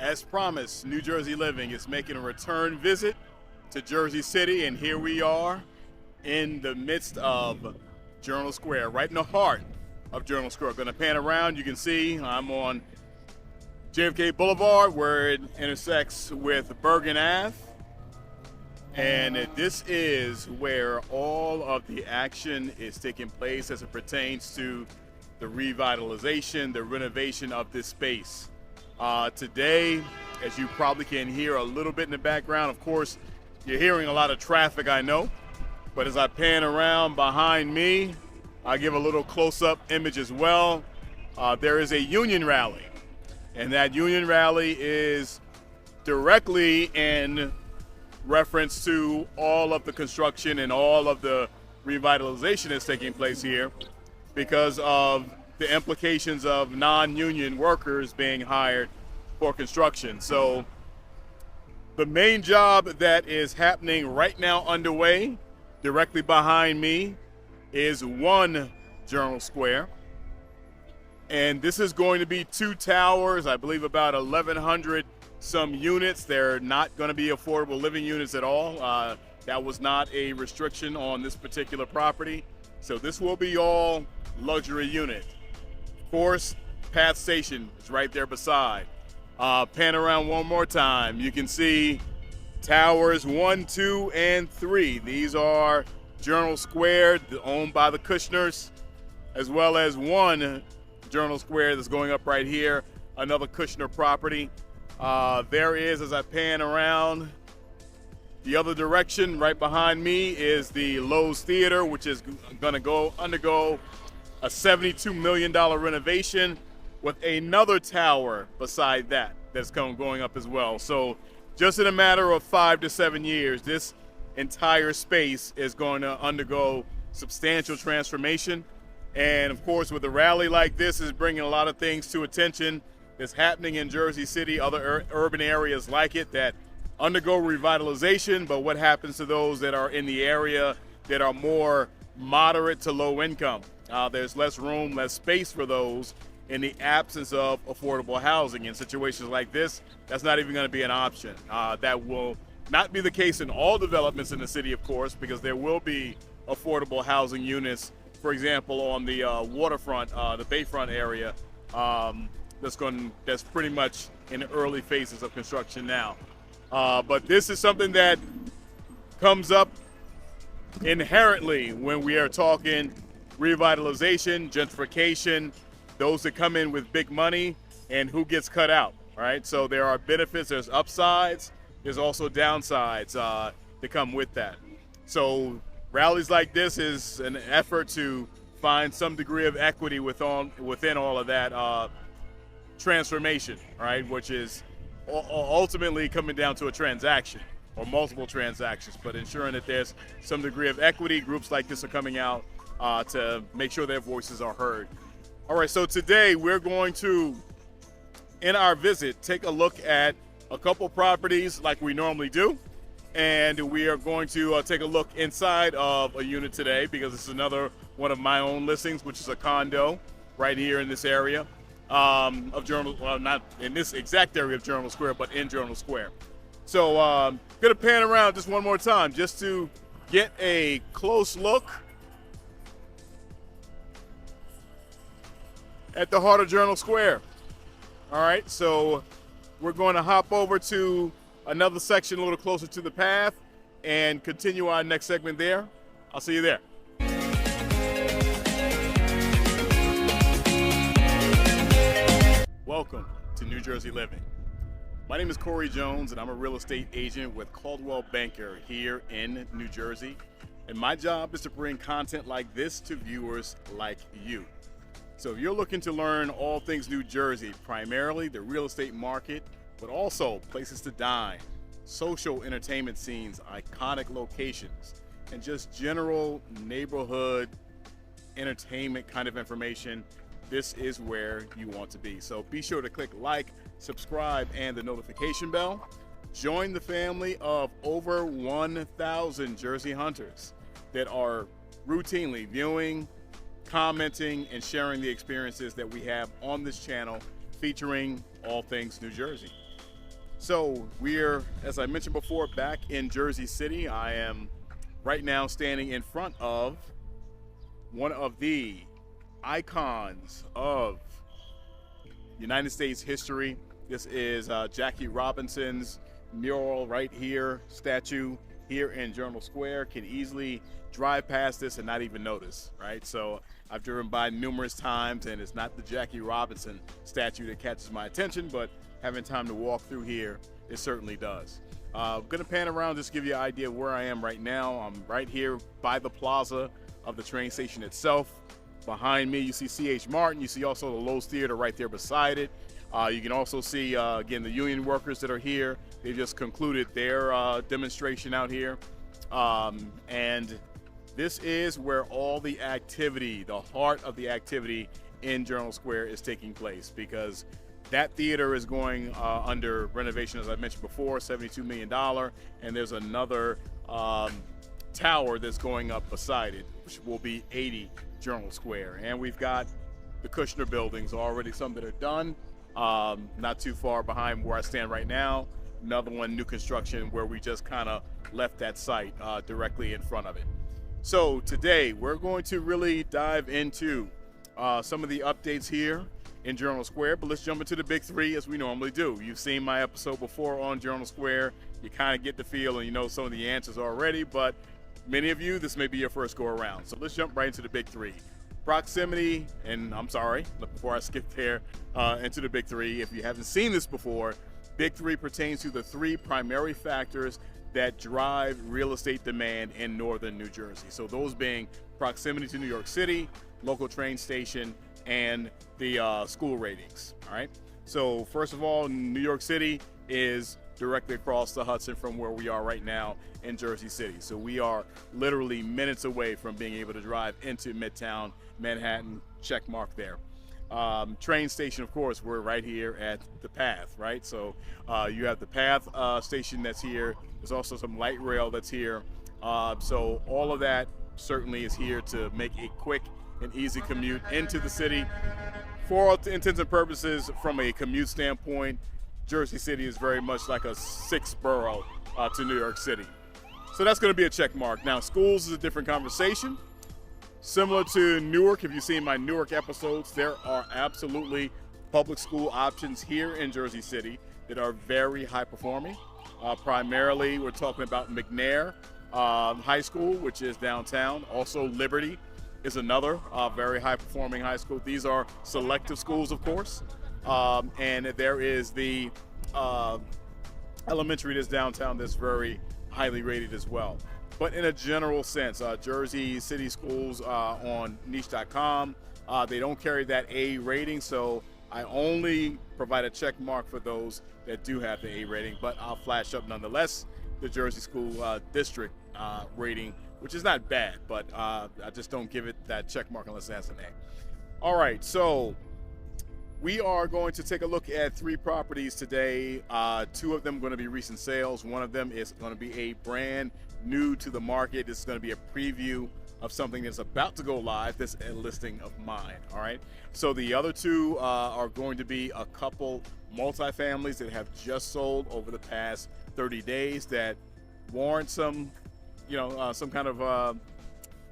As promised, New Jersey Living is making a return visit to Jersey City, and here we are in the midst of Journal Square, right in the heart of Journal Square. Going to pan around. You can see I'm on JFK Boulevard where it intersects with Bergen Ave. And this is where all of the action is taking place as it pertains to the revitalization, the renovation of this space. Today, as you probably can hear a little bit in the background, of course, you're hearing a lot of traffic, I know. But as I pan around behind me, I give a little close-up image as well. There is a union rally, and that union rally is directly in reference to all of the construction and all of the revitalization that's taking place here because of the implications of non-union workers being hired for construction. So the main job that is happening right now underway directly behind me is one Journal Square. And this is going to be 2 towers, I believe about 1,100 some units. They're not going to be affordable living units at all. That was not a restriction on this particular property. So this will be all luxury unit. Of course, Path Station is right there beside. Pan around one more time. You can see towers 1, 2, and 3. These are Journal Square, owned by the Kushners, as well as one Journal Square that's going up right here, another Kushner property. There is, as I pan around the other direction, right behind me is the Lowe's Theater, which is going to undergo a $72 million renovation with another tower beside that that's going up as well. So just in a matter of 5 to 7 years, this entire space is going to undergo substantial transformation. And of course, with a rally like this, is bringing a lot of things to attention that's happening in Jersey City, other urban areas like it that undergo revitalization, but what happens to those that are in the area that are more moderate to low income? There's less room, less space for those in the absence of affordable housing. In situations like this, that's not even going to be an option. That will not be the case in all developments in the city, of course, because there will be affordable housing units, for example, on the waterfront, the Bayfront area, that's pretty much in the early phases of construction now. But this is something that comes up inherently when we are talking revitalization, gentrification, those that come in with big money, and who gets cut out, right? So there are benefits, there's upsides, there's also downsides that come with that. So rallies like this is an effort to find some degree of equity within all of that transformation, right? Which is ultimately coming down to a transaction or multiple transactions, but ensuring that there's some degree of equity. Groups like this are coming out to make sure their voices are heard. All right, so today we're going to, in our visit, take a look at a couple properties like we normally do. And we are going to take a look inside of a unit today because it's another one of my own listings, which is a condo right here in this area of Journal, well, not in this exact area of Journal Square, but in Journal Square. So gonna pan around just one more time just to get a close look at the heart of Journal Square. All right, so we're going to hop over to another section a little closer to the path and continue our next segment there. I'll see you there. Welcome to New Jersey Living. My name is Corey Jones, and I'm a real estate agent with Caldwell Banker here in New Jersey. And my job is to bring content like this to viewers like you. So if you're looking to learn all things New Jersey, primarily the real estate market, but also places to dine, social entertainment scenes, iconic locations, and just general neighborhood entertainment kind of information, this is where you want to be. So be sure to click like, subscribe, and the notification bell. Join the family of over 1,000 Jersey hunters that are routinely viewing, commenting, and sharing the experiences that we have on this channel featuring all things New Jersey. So we're, as I mentioned before, back in Jersey City. I am right now standing in front of one of the icons of United States history. This is Jackie Robinson's mural right here, statue here in Journal Square. Can easily drive past this and not even notice, right? So I've driven by numerous times, and it's not the Jackie Robinson statue that catches my attention, but having time to walk through here, it certainly does. I'm gonna pan around, just give you an idea of where I am right now. I'm right here by the plaza of the train station itself. Behind me, you see C.H. Martin. You see also the Lowe's Theater right there beside it. You can also see, again, the union workers that are here. They just concluded their demonstration out here. And this is where all the activity, the heart of the activity in Journal Square is taking place, because that theater is going under renovation, as I mentioned before, $72 million. And there's another tower that's going up beside it, which will be 80 Journal Square. And we've got the Kushner buildings already, some that are done, not too far behind where I stand right now. Another one, new construction, where we just kind of left that site directly in front of it. So today we're going to really dive into some of the updates here in Journal Square, but let's jump into the big three as we normally do. You've seen my episode before on Journal Square. You kind of get the feel and you know some of the answers already, but many of you, this may be your first go around. So let's jump right into the big three. Proximity, and I'm sorry, before I skip there into the big three, if you haven't seen this before, big three pertains to the three primary factors that drive real estate demand in northern New Jersey. So those being proximity to New York City, local train station, and the school ratings, all right? So first of all, New York City is directly across the Hudson from where we are right now in Jersey City. So we are literally minutes away from being able to drive into Midtown Manhattan, check mark there. Train station, of course, we're right here at the Path, right? So you have the Path station that's here. There's also some light rail that's here. So all of that certainly is here to make a quick and easy commute into the city. For all intents and purposes, from a commute standpoint, Jersey City is very much like a sixth borough to New York City. So that's going to be a check mark. Now, schools is a different conversation. Similar to Newark, if you've seen my Newark episodes, there are absolutely public school options here in Jersey City that are very high performing. Primarily, we're talking about McNair High School, which is downtown. Also, Liberty is another very high performing high school. These are selective schools, of course. And there is the elementary that's downtown that's very highly rated as well. But in a general sense, Jersey City schools on niche.com, they don't carry that A rating, so I only provide a check mark for those that do have the A rating, but I'll flash up nonetheless the Jersey School District rating, which is not bad, but I just don't give it that check mark unless it has an A. All right, so we are going to take a look at three properties today. Two of them are going to be recent sales. One of them is going to be a brand new to the market. This is going to be a preview of something that's about to go live. This is a listing of mine, all right? So the other two are going to be a couple multifamilies that have just sold over the past 30 days that warrant some, some kind of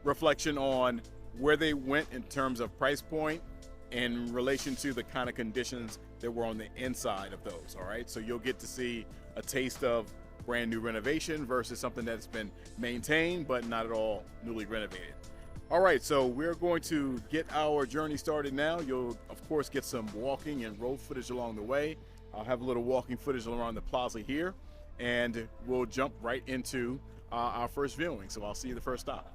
reflection on where they went in terms of price point in relation to the kind of conditions that were on the inside of those, all right? So you'll get to see a taste of brand new renovation versus something that's been maintained but not at all newly renovated. All right, so we're going to get our journey started now. You'll, of course, get some walking and road footage along the way. I'll have a little walking footage around the plaza here, and we'll jump right into our first viewing. So I'll see you the first stop.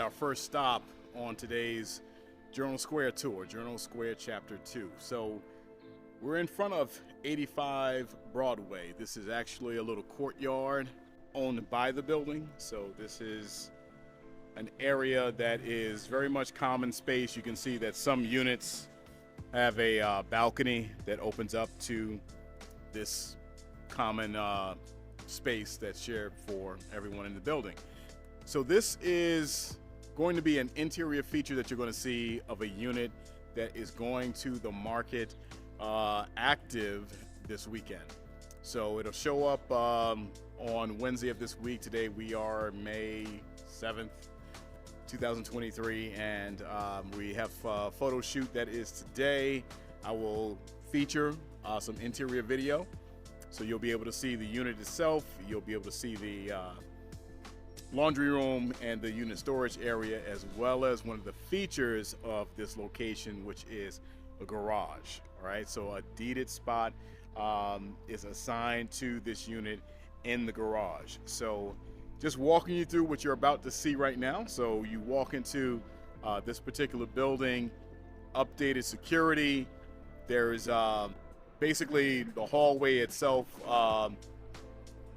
our first stop on today's Journal Square tour, Journal Square Chapter 2. So we're in front of 85 Broadway. This is actually a little courtyard owned by the building. So this is an area that is very much common space. You can see that some units have a balcony that opens up to this common space that's shared for everyone in the building. So this is going to be an interior feature that you're going to see of a unit that is going to the market active this weekend. So it'll show up on Wednesday of this week. Today we are May 7th, 2023, and we have a photo shoot that is today. I will feature some interior video, so you'll be able to see the unit itself. You'll be able to see the laundry room and the unit storage area, as well as one of the features of this location, which is a garage. All right, so a deeded spot is assigned to this unit in the garage. So just walking you through what you're about to see right now. So you walk into this particular building, updated security. There's basically the hallway itself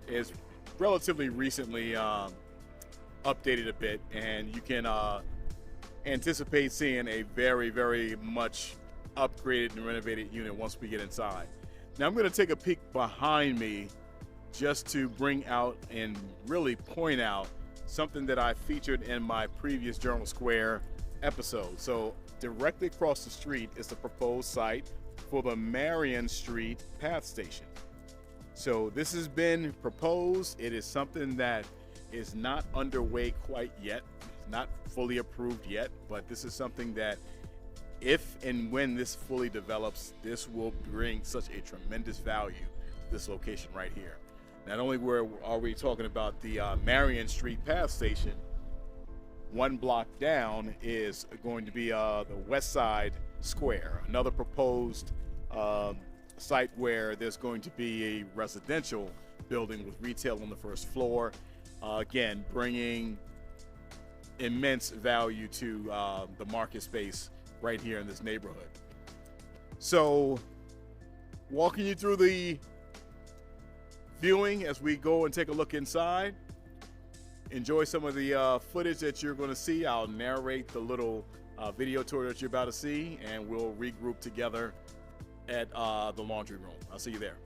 is relatively recently updated a bit, and you can anticipate seeing a very, very much upgraded and renovated unit once we get inside. Now I'm going to take a peek behind me just to bring out and really point out something that I featured in my previous Journal Square episode. So directly across the street is the proposed site for the Marion Street Path Station. So this has been proposed. It is something that is not underway quite yet, not fully approved yet, but this is something that if and when this fully develops, this will bring such a tremendous value to this location right here. Not only are we talking about the Marion Street Path Station, one block down is going to be the West Side Square, another proposed site where there's going to be a residential building with retail on the first floor. Again, bringing immense value to the market space right here in this neighborhood. So walking you through the viewing as we go and take a look inside. Enjoy some of the footage that you're going to see. I'll narrate the little video tour that you're about to see, and we'll regroup together at the laundry room. I'll see you there.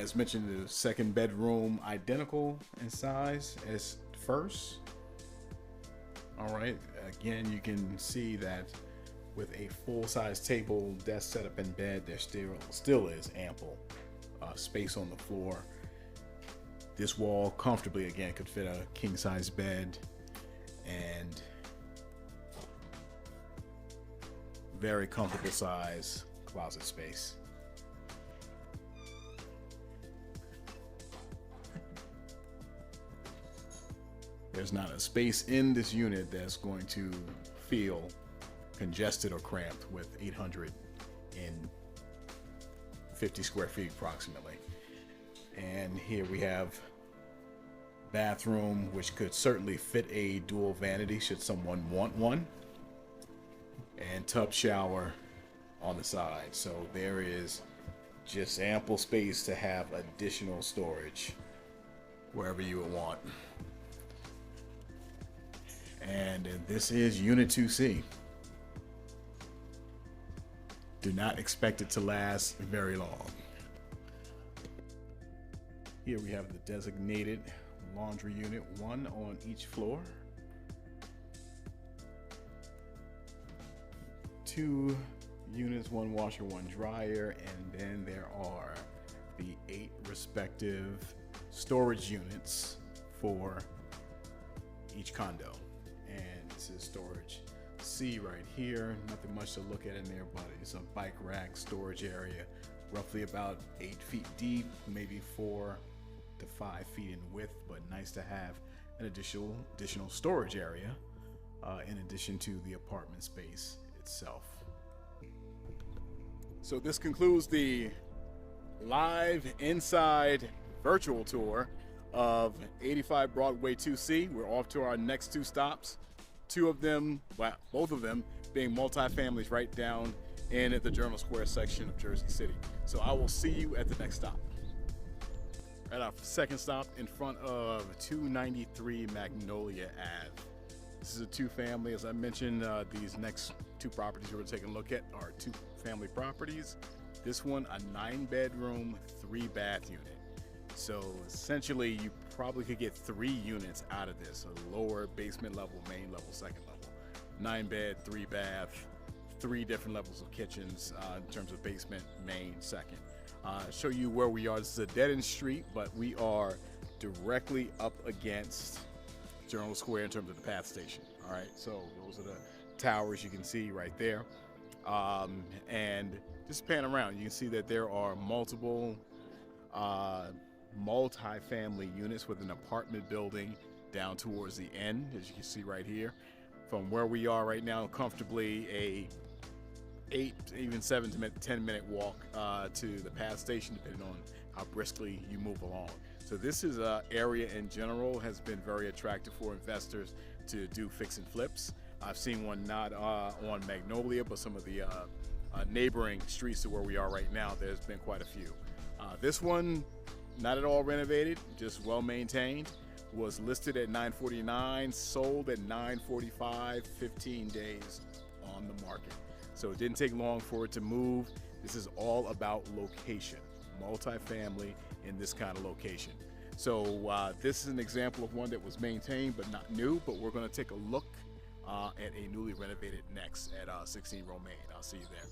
As mentioned, the second bedroom identical in size as first. All right, again, you can see that with a full-size table, desk setup, and bed, there still is ample space on the floor. This wall comfortably, again, could fit a king-size bed, and very comfortable size closet space. There's not a space in this unit that's going to feel congested or cramped with 850 square feet approximately. And here we have bathroom, which could certainly fit a dual vanity should someone want one, and tub shower on the side. So there is just ample space to have additional storage wherever you would want. And this is Unit 2C. Do not expect it to last very long. Here we have the designated laundry unit, one on each floor. 2 units, 1 washer, 1 dryer, and then there are the 8 respective storage units for each condo. And this is storage C right here. Nothing much to look at in there, but it's a bike rack storage area, roughly about 8 feet deep, maybe 4 to 5 feet in width, but nice to have an additional storage area in addition to the apartment space itself. So this concludes the live inside virtual tour of 85 Broadway 2C. We're off to our next 2 stops. Both of them being multifamilies right down in the Journal Square section of Jersey City. So I will see you at the next stop. At our second stop in front of 293 Magnolia Ave. This is a 2-family. As I mentioned, these next 2 properties we're taking a look at are 2-family properties. This one, a 9-bedroom, 3-bath unit. So essentially, you probably could get 3 units out of this: a lower basement level, main level, second level. 9-bed, 3-bath, 3 different levels of kitchens in terms of basement, main, second. Show you where we are. This is a dead-end street, but we are directly up against Journal Square in terms of the path station. All right, so those are the towers you can see right there. And just pan around, you can see that there are multiple multi-family units with an apartment building down towards the end, as you can see right here. From where we are right now, comfortably a 8, even 7 to 10 minute walk to the path station, depending on how briskly you move along. So this is an area in general has been very attractive for investors to do fix and flips. I've seen one not on Magnolia, but some of the neighboring streets to where we are right now, there's been quite a few. This one, not at all renovated, just well maintained. Was listed at $949, sold at $945, 15 days on the market. So it didn't take long for it to move. This is all about location, multifamily in this kind of location. So this is an example of one that was maintained but not new, but we're gonna take a look at a newly renovated next at 16 Romaine. I'll see you there.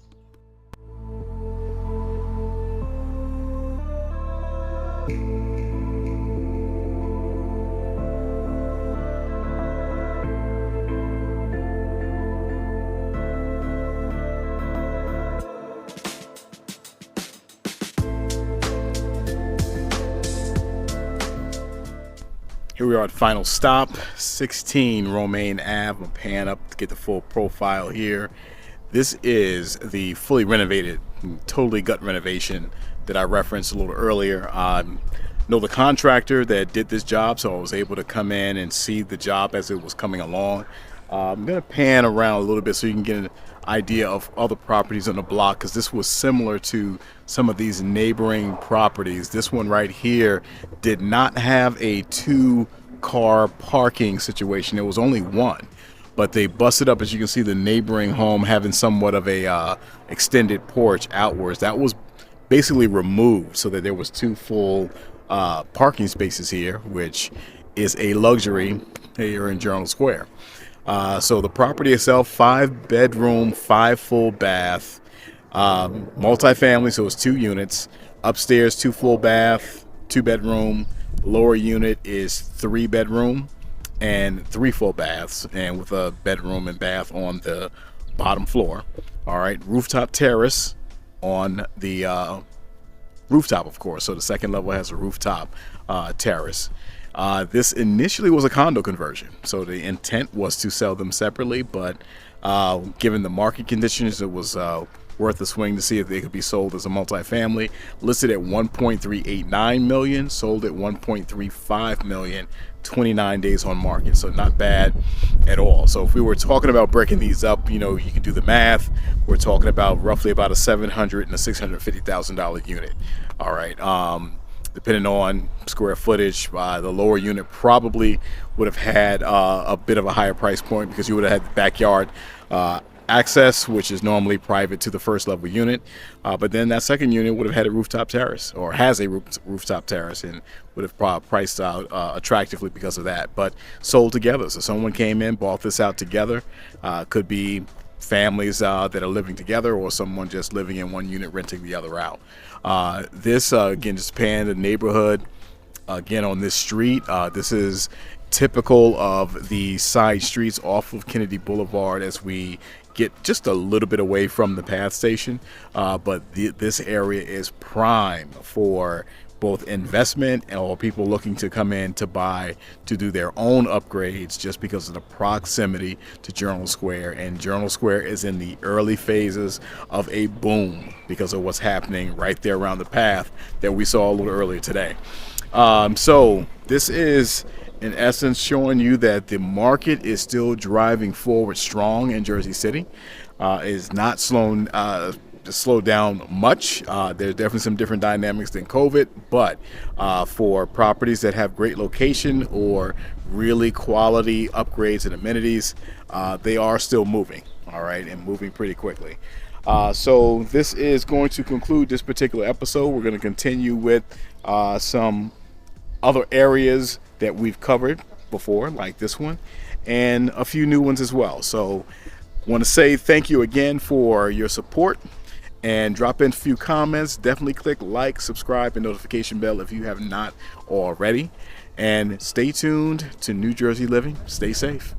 Here we are at final stop, 16 Romaine Ave. I'm pan up to get the full profile here. This is the fully renovated, totally gut renovation that I referenced a little earlier. Know the contractor that did this job, so I was able to come in and see the job as it was coming along. I'm going to pan around a little bit so you can get an idea of other properties on the block, because this was similar to some of these neighboring properties. This one right here did not have a 2-car parking situation. There was only one, but they busted up, as you can see, the neighboring home having somewhat of a extended porch outwards. That was basically removed so that there was 2 full parking spaces here, which is a luxury here in Journal Square. So the property itself, 5-bedroom, 5 full bath, multifamily, so it's 2 units. Upstairs, 2 full bath, 2-bedroom. Lower unit is 3-bedroom and 3 full baths, and with a bedroom and bath on the bottom floor. All right, rooftop terrace on the rooftop, of course. So the second level has a rooftop terrace. This initially was a condo conversion, so the intent was to sell them separately, but given the market conditions, it was worth a swing to see if they could be sold as a multifamily. Listed at $1.389 million, sold at $1.35 million, 29 days on market, so not bad at all. So if we were talking about breaking these up, you know, you can do the math. We're talking about roughly about a $700,000 and a $650,000 unit. All right. Depending on square footage, the lower unit probably would have had a bit of a higher price point, because you would have had the backyard access, which is normally private to the first level unit. But then that second unit would have had a rooftop terrace, or has a rooftop terrace, and would have priced out attractively because of that. But sold together. So someone came in, bought this out together. Could be families that are living together, or someone just living in one unit renting the other out. This again, just pan the neighborhood again on this street. This is typical of the side streets off of Kennedy Boulevard as we get just a little bit away from the path station. But this area is prime for both investment or people looking to come in to buy to do their own upgrades just because of the proximity to Journal Square. And Journal Square is in the early phases of a boom because of what's happening right there around the path that we saw a little earlier today. So this is in essence showing you that the market is still driving forward strong in Jersey City. Is not slowed down much. There's definitely some different dynamics than COVID, but for properties that have great location or really quality upgrades and amenities, they are still moving, all right, and moving pretty quickly. So this is going to conclude this particular episode. We're going to continue with some other areas that we've covered before, like this one, and a few new ones as well. So want to say thank you again for your support, and drop in a few comments. Definitely click like, subscribe, and notification bell if you have not already. And stay tuned to New Jersey Living. Stay safe.